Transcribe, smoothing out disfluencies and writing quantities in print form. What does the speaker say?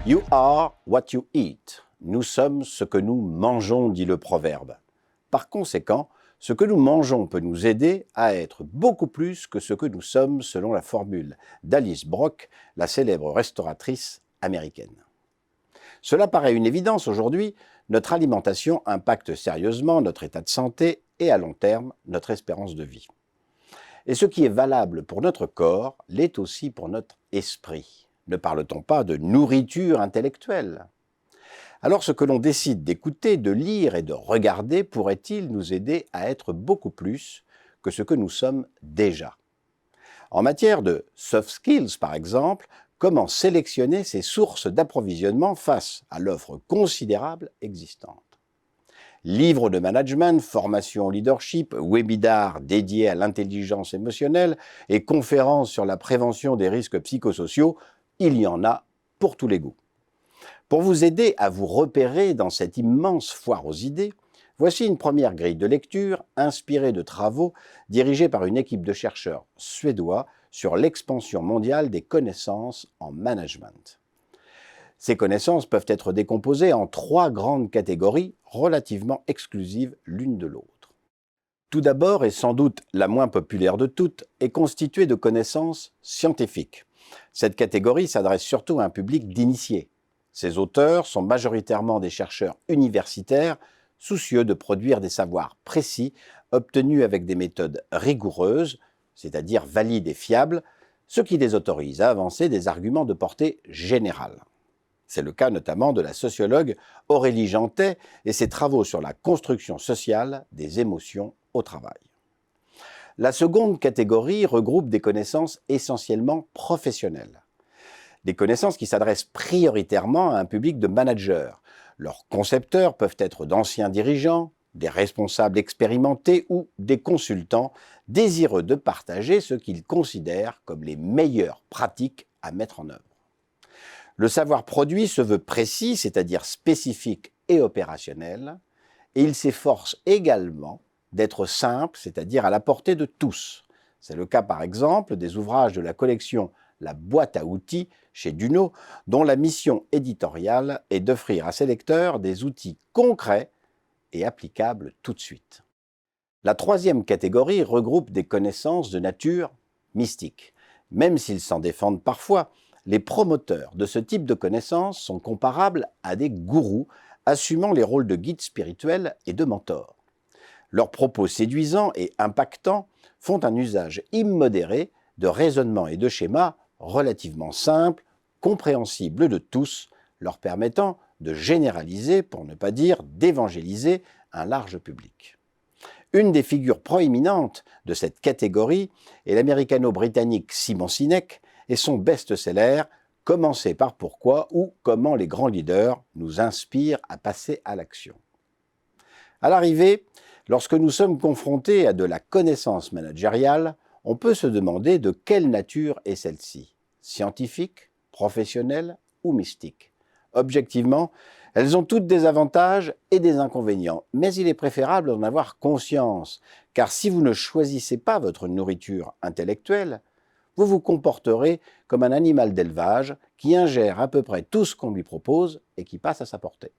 You are what you eat. Nous sommes ce que nous mangeons, dit le proverbe. Par conséquent, ce que nous mangeons peut nous aider à être beaucoup plus que ce que nous sommes, selon la formule d'Alice Brock, la célèbre restauratrice américaine. Cela paraît une évidence aujourd'hui, notre alimentation impacte sérieusement notre état de santé et à long terme notre espérance de vie. Et ce qui est valable pour notre corps l'est aussi pour notre esprit. Ne parle-t-on pas de nourriture intellectuelle ? Alors ce que l'on décide d'écouter, de lire et de regarder pourrait-il nous aider à être beaucoup plus que ce que nous sommes déjà ? En matière de soft skills, par exemple, comment sélectionner ses sources d'approvisionnement face à l'offre considérable existante ? Livres de management, formations leadership, webinars dédiés à l'intelligence émotionnelle et conférences sur la prévention des risques psychosociaux, il y en a pour tous les goûts. Pour vous aider à vous repérer dans cette immense foire aux idées, voici une première grille de lecture inspirée de travaux dirigés par une équipe de chercheurs suédois sur l'expansion mondiale des connaissances en management. Ces connaissances peuvent être décomposées en 3 grandes catégories relativement exclusives l'une de l'autre. Tout d'abord, et sans doute la moins populaire de toutes, est constituée de connaissances scientifiques. Cette catégorie s'adresse surtout à un public d'initiés. Ces auteurs sont majoritairement des chercheurs universitaires soucieux de produire des savoirs précis obtenus avec des méthodes rigoureuses, c'est-à-dire valides et fiables, ce qui les autorise à avancer des arguments de portée générale. C'est le cas notamment de la sociologue Aurélie Jantet et ses travaux sur la construction sociale des émotions au travail. La seconde catégorie regroupe des connaissances essentiellement professionnelles. Des connaissances qui s'adressent prioritairement à un public de managers. Leurs concepteurs peuvent être d'anciens dirigeants, des responsables expérimentés ou des consultants désireux de partager ce qu'ils considèrent comme les meilleures pratiques à mettre en œuvre. Le savoir produit se veut précis, c'est-à-dire spécifique et opérationnel, et il s'efforce également d'être simple, c'est-à-dire à la portée de tous. C'est le cas par exemple des ouvrages de la collection La boîte à outils chez Duno, dont la mission éditoriale est d'offrir à ses lecteurs des outils concrets et applicables tout de suite. La troisième catégorie regroupe des connaissances de nature mystique. Même s'ils s'en défendent parfois, les promoteurs de ce type de connaissances sont comparables à des gourous assumant les rôles de guides spirituels et de mentors. Leurs propos séduisants et impactants font un usage immodéré de raisonnements et de schémas relativement simples, compréhensibles de tous, leur permettant de généraliser, pour ne pas dire d'évangéliser, un large public. Une des figures proéminentes de cette catégorie est l'américano-britannique Simon Sinek et son best-seller « Commencer par pourquoi » ou « Comment les grands leaders nous inspirent à passer à l'action ». À l'arrivée, lorsque nous sommes confrontés à de la connaissance managériale, on peut se demander de quelle nature est celle-ci, scientifique, professionnelle ou mystique. Objectivement, elles ont toutes des avantages et des inconvénients, mais il est préférable d'en avoir conscience, car si vous ne choisissez pas votre nourriture intellectuelle, vous vous comporterez comme un animal d'élevage qui ingère à peu près tout ce qu'on lui propose et qui passe à sa portée.